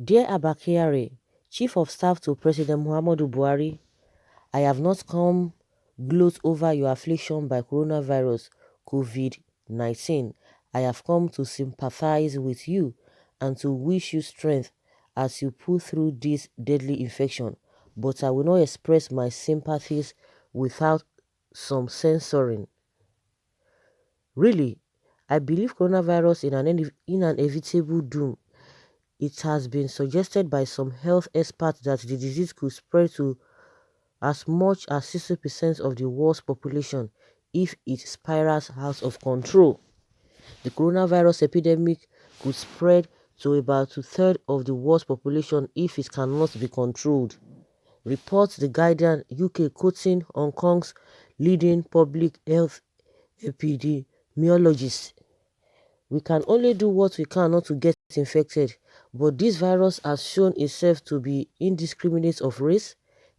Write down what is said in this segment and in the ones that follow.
Dear Abba Kyari, Chief of Staff to President Muhammadu Buhari, I have not come gloat over your affliction by coronavirus COVID-19. I have come to sympathize with you and to wish you strength as you pull through this deadly infection. But I will not express my sympathies without some censoring. Really, I believe coronavirus in an inevitable doom. It has been suggested by some health experts that the disease could spread to as much as 60% of the world's population if it spirals out of control. The coronavirus epidemic could spread to about two-thirds of the world's population if it cannot be controlled, reports The Guardian UK, quoting Hong Kong's leading public health epidemiologist. We can only do what we can not to get infected, but this virus has shown itself to be indiscriminate of race,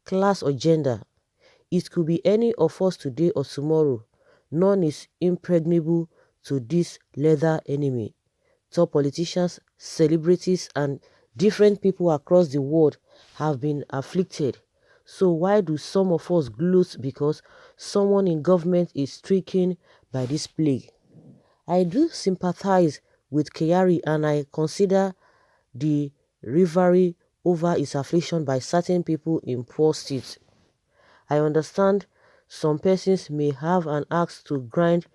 class or gender. It could be any of us today or tomorrow. None is impregnable to this lethal enemy. Top politicians, celebrities and different people across the world have been afflicted. So why do some of us gloat because someone in government is stricken by this plague? I do sympathize with Kyari and I consider the rivalry over his affliction by certain people in poor states. I understand some persons may have an axe to grind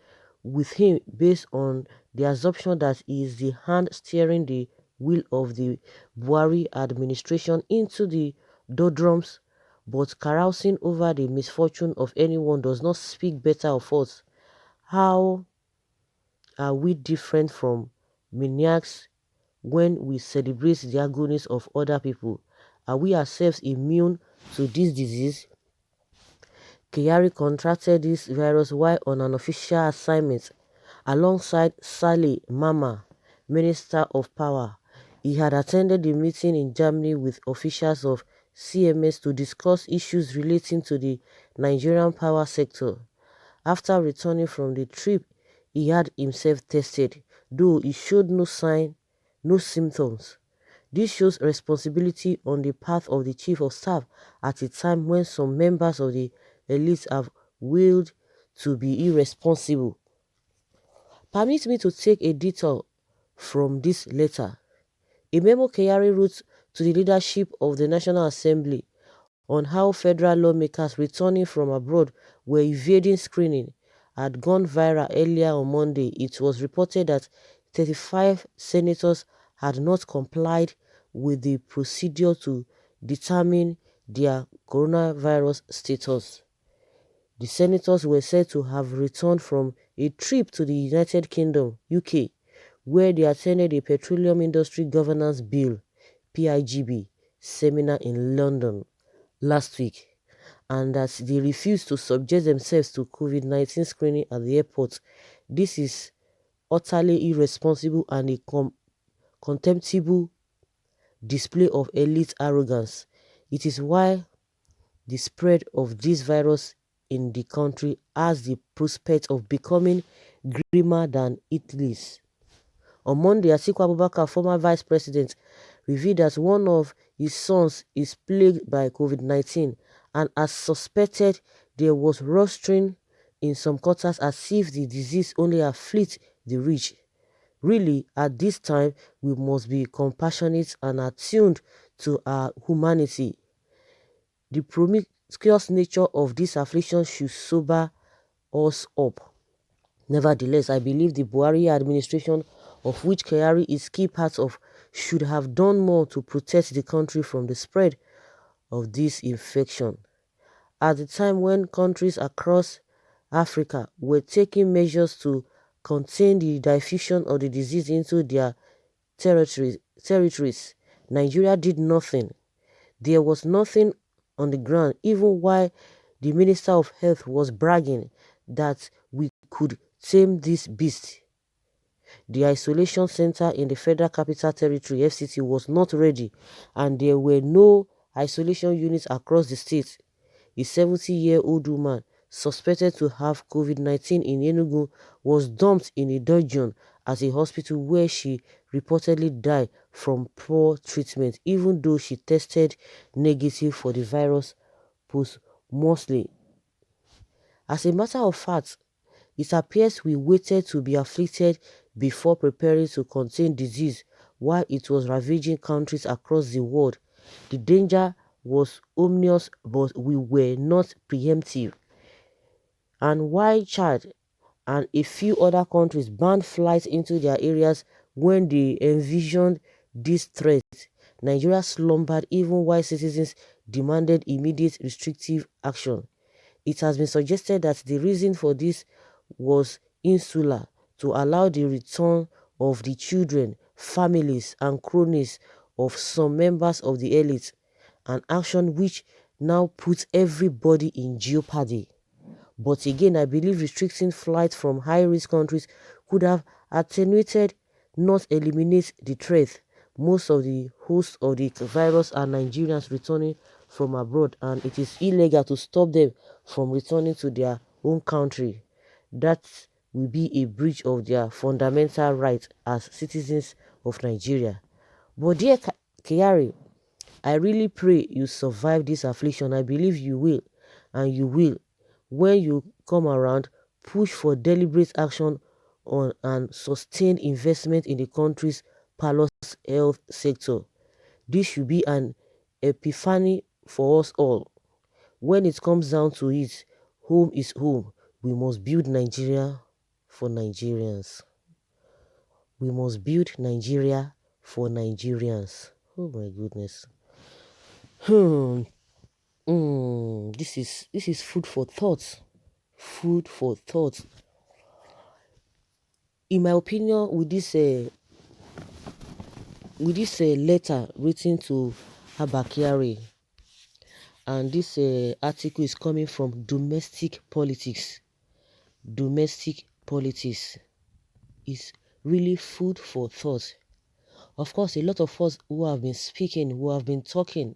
with him based on the assumption that he is the hand steering the wheel of the Buhari administration into the doldrums, but carousing over the misfortune of anyone does not speak better of us. How are we different from maniacs when we celebrate the agonies of other people? Are we ourselves immune to this disease? Kyari contracted this virus while on an official assignment alongside Saleh Mama, Minister of Power. He had attended a meeting in Germany with officials of CMS to discuss issues relating to the Nigerian power sector. After returning from the trip, he had himself tested, though he showed no symptoms. This shows responsibility on the part of the Chief of Staff at a time when some members of the elite have willed to be irresponsible. Permit me to take a detour from this letter. A memo Kyari wrote to the leadership of the National Assembly on how federal lawmakers returning from abroad were evading screening had gone viral earlier on Monday. It was reported that 35 senators had not complied with the procedure to determine their coronavirus status. The senators were said to have returned from a trip to the United Kingdom, UK, where they attended a Petroleum Industry Governance Bill (PIGB) seminar in London last week, and that they refused to subject themselves to COVID-19 screening at the airport. This is utterly irresponsible and a contemptible display of elite arrogance. It is why the spread of this virus in the country has the prospect of becoming grimmer than it is. On Monday, Atiku Abubakar, former vice president, revealed that one of his sons is plagued by COVID-19 and as suspected there was rostering in some quarters as if the disease only afflicts the rich. Really, at this time, we must be compassionate and attuned to our humanity. The promiscuous nature of this affliction should sober us up. Nevertheless, I believe the Buhari administration, of which Kyari is key part of, should have done more to protect the country from the spread of this infection. At the time when countries across Africa were taking measures to contain the diffusion of the disease into their territories, Nigeria did nothing. There was nothing on the ground, even while the Minister of Health was bragging that we could tame this beast. The isolation center in the Federal Capital Territory (FCT) was not ready, and there were no isolation units across the state. A 70-year-old woman suspected to have COVID-19 in Enugu was dumped in a dungeon at a hospital where she reportedly died from poor treatment, even though she tested negative for the virus posthumously. As a matter of fact, it appears we waited to be afflicted before preparing to contain disease while it was ravaging countries across the world. The danger was ominous, but we were not preemptive. And while Chad and a few other countries banned flights into their areas when they envisioned this threat, Nigeria slumbered even while citizens demanded immediate restrictive action. It has been suggested that the reason for this was insular, to allow the return of the children, families, and cronies of some members of the elite, an action which now puts everybody in jeopardy. But again, I believe restricting flights from high-risk countries could have attenuated, not eliminate the threat. Most of the hosts of the virus are Nigerians returning from abroad, and it is illegal to stop them from returning to their own country. That will be a breach of their fundamental rights as citizens of Nigeria. But dear Kyari, I really pray you survive this affliction. I believe you will, and you will. When you come around, push for deliberate action on and sustained investment in the country's palace health sector. This should be an epiphany for us all. When it comes down to it, home is home. We must build Nigeria for Nigerians. We must build Nigeria for Nigerians. Oh my goodness. Hmm. This is food for thought. Food for thought. In my opinion, with this letter written to Abba Kyari, and this article is coming from domestic politics. Domestic politics is really food for thought. Of course, a lot of us who have been speaking, who have been talking,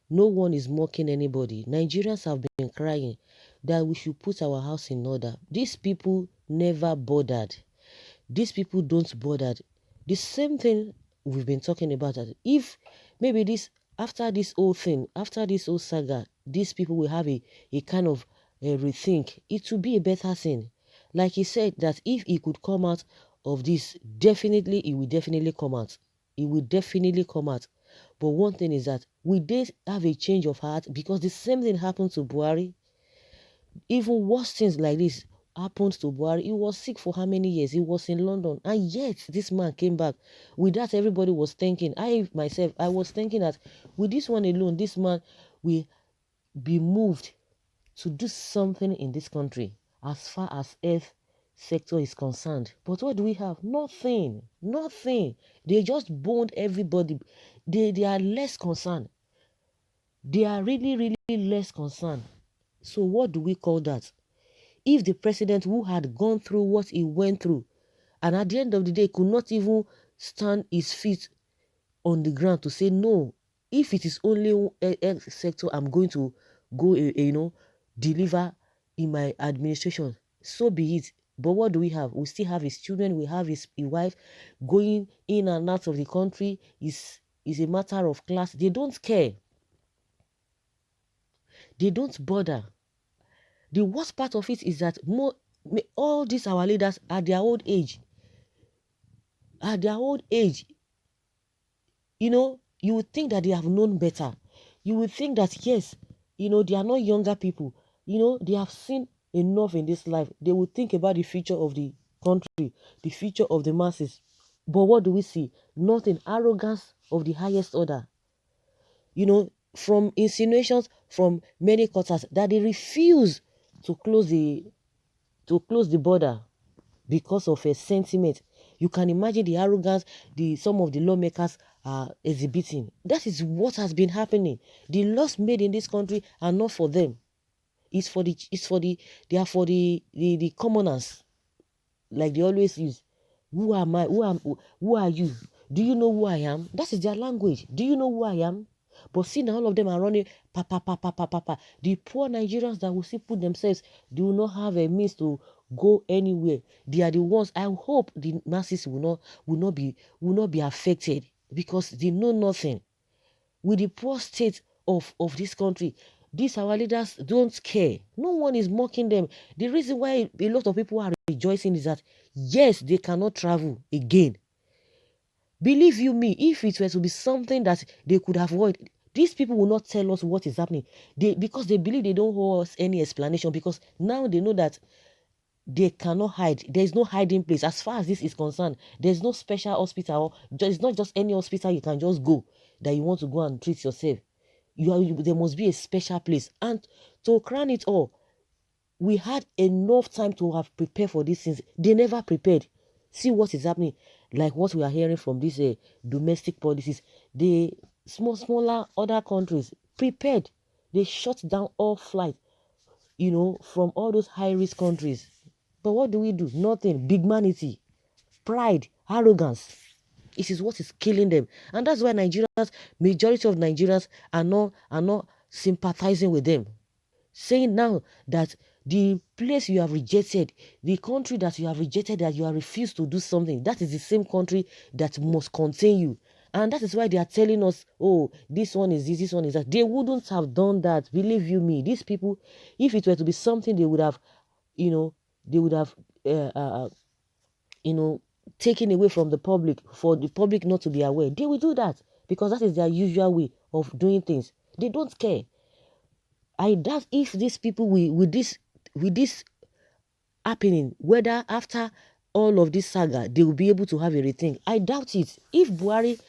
no one is mocking anybody. Nigerians have been crying that we should put our house in order. These people never bothered. These people don't bother. The same thing we've been talking about. That if maybe after this whole thing, after this whole saga, these people will have a kind of a rethink. It will be a better thing. Like he said that if he could come out of this, definitely he will definitely come out. He will definitely come out. But one thing is that we did have a change of heart because the same thing happened to Buhari. Even worse things like this happened to Buhari. He was sick for how many years? He was in London. And yet, this man came back. With that, everybody was thinking. I was thinking that with this one alone, this man will be moved to do something in this country as far as health sector is concerned. But what do we have? Nothing. Nothing. They just boned everybody. They are less concerned. They are really, really less concerned. So what do we call that? If the president who had gone through what he went through and at the end of the day could not even stand his feet on the ground to say no, if it is only health sector I'm going to go deliver in my administration, so be it. But what do we have? We still have his children, we have his wife going in and out of the country. Is a matter of class. They don't care. They don't bother. The worst part of it is that all these our leaders at their old age, you would think that they have known better. You would think that yes, they are not younger people. They have seen enough in this life. They would think about the future of the country, the future of the masses. But what do we see? Nothing. Arrogance of the highest order. From insinuations from many quarters that they refuse to close the border because of a sentiment. You can imagine the arrogance some of the lawmakers are exhibiting. That is what has been happening. The laws made in this country are not for them. They are for the commoners, like they always use. Who am I? Who are you? Do you know who I am? That is their language. Do you know who I am? But see now all of them are running papa papa papa papa. The poor Nigerians that will still put themselves, they will not have a means to go anywhere. They are the ones. I hope the masses will not be affected because they know nothing. With the poor state of this country, these our leaders don't care. No one is mocking them. The reason why a lot of people are rejoicing is that yes, they cannot travel again. Believe you me, if it were to be something that they could avoid, these people will not tell us what is happening. Because they believe they don't owe us any explanation, because now they know that they cannot hide. There is no hiding place. As far as this is concerned, there's no special hospital. It's not just any hospital you can just go that you want to go and treat yourself. There must be a special place. And to crown it all, we had enough time to have prepared for these things. They never prepared. See what is happening. Like what we are hearing from these domestic policies. The smaller other countries prepared. They shut down all flights, from all those high-risk countries. But what do? Nothing. Bigmanity, pride, arrogance. It is what is killing them. And that's why majority of Nigerians are not sympathizing with them. Saying now that the place you have rejected, the country that you have rejected, that you have refused to do something, that is the same country that must contain you. And that is why they are telling us, oh, this one is this one is that. They wouldn't have done that. Believe you me. These people, if it were to be something they would have, they would have, uh, uh, uh, taken away from the public, for the public not to be aware. They will do that because that is their usual way of doing things. They don't care. I doubt if these people with this happening, whether after all of this saga, they will be able to have a rethink. I doubt it. If Buhari,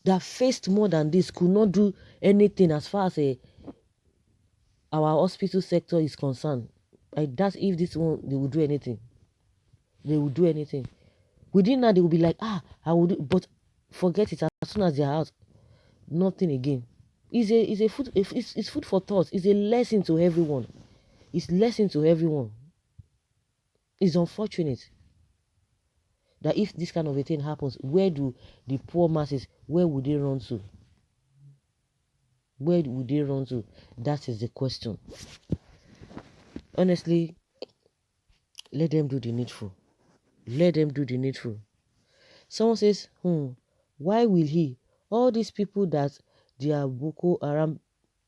that faced more than this, could not do anything as far as our hospital sector is concerned, I doubt if this one they will do anything. They will do anything. Within that, they will be like, I will do, but forget it. As soon as they are out, nothing again. It's food for thought. It's a lesson to everyone. It's lesson to everyone. It's unfortunate that if this kind of a thing happens, where do the poor masses, where would they run to? Where would they run to? That is the question. Honestly, let them do the needful. Let them do the needful. Someone says, why will he? All these people that their Boko Haram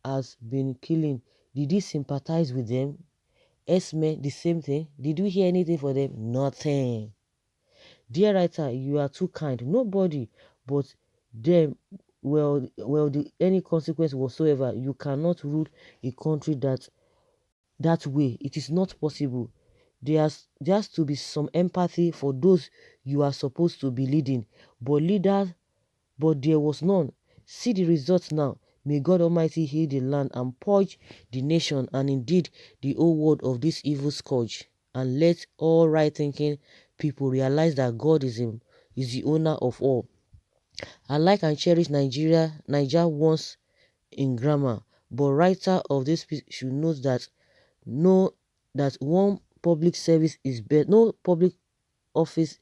has been killing, did he sympathize with them? Esme, the same thing. Did we hear anything for them? Nothing. Dear writer, you are too kind. Nobody but them any consequence whatsoever. You cannot rule a country that way. It is not possible. There has to be some empathy for those you are supposed to be leading. But there was none. See the results now. May God Almighty heal the land and purge the nation and indeed the whole world of this evil scourge. And let all right-thinking people realize that God is the owner of all. I like and cherish Niger once in grammar, but writer of this piece should know that one public service is better, no public office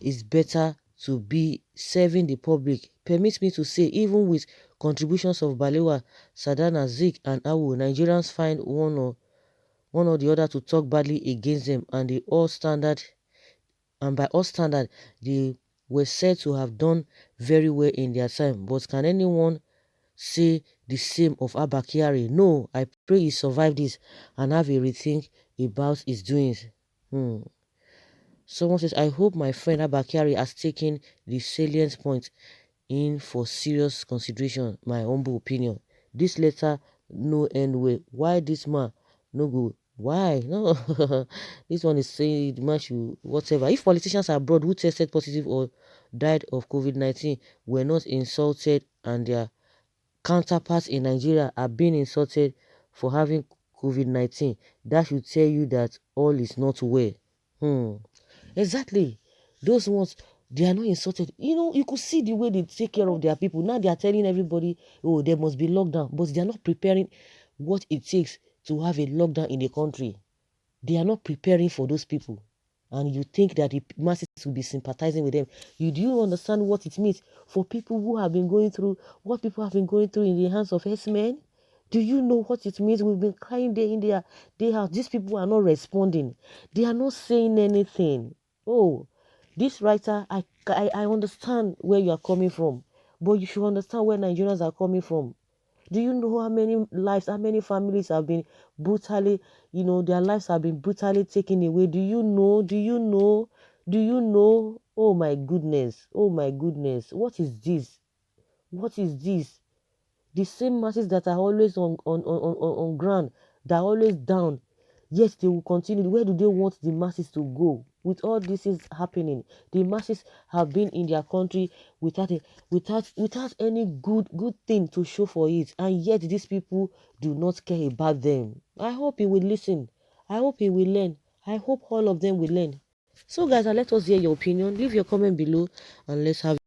is better to be serving the public. Permit me to say, even with contributions of Balewa, Sadana, Zik, and Awu, Nigerians find one or the other to talk badly against them, and by all standard, they were said to have done very well in their time. But can anyone say the same of Abba Kyari? No, I pray he survived this and have a rethink about his doings. Someone says, I hope my friend Abba Kyari has taken the salient point in for serious consideration. My humble opinion. This letter no end well. Why this man no go? Why? No. This one is saying the man should whatever. If politicians abroad who tested positive or died of COVID-19 were not insulted and their counterparts in Nigeria are being insulted for having COVID-19, that should tell you that all is not well. Exactly. Those ones, they are not insulted. You could see the way they take care of their people. Now they are telling everybody, oh, there must be lockdown. But they are not preparing what it takes to have a lockdown in the country. They are not preparing for those people. and you think that the masses will be sympathizing with them. Do you understand what it means for people who have been going through what people have been going through in the hands of herdsmen? Do you know what it means? We've been crying day in, day out. These people are not responding. They are not saying anything. Oh, this writer, I understand where you are coming from, but you should understand where Nigerians are coming from. Do you know how many lives, how many families have been brutally, their lives have been brutally taken away? Do you know? Do you know? Do you know? Oh my goodness. Oh my goodness. What is this? What is this? The same masses that are always on ground, that are always down, yes, they will continue. Where do they want the masses to go? With all this is happening, the masses have been in their country without any good thing to show for it, and yet these people do not care about them. I hope he will listen. I hope he will learn. I hope all of them will learn. So guys, let us hear your opinion. Leave your comment below and let's have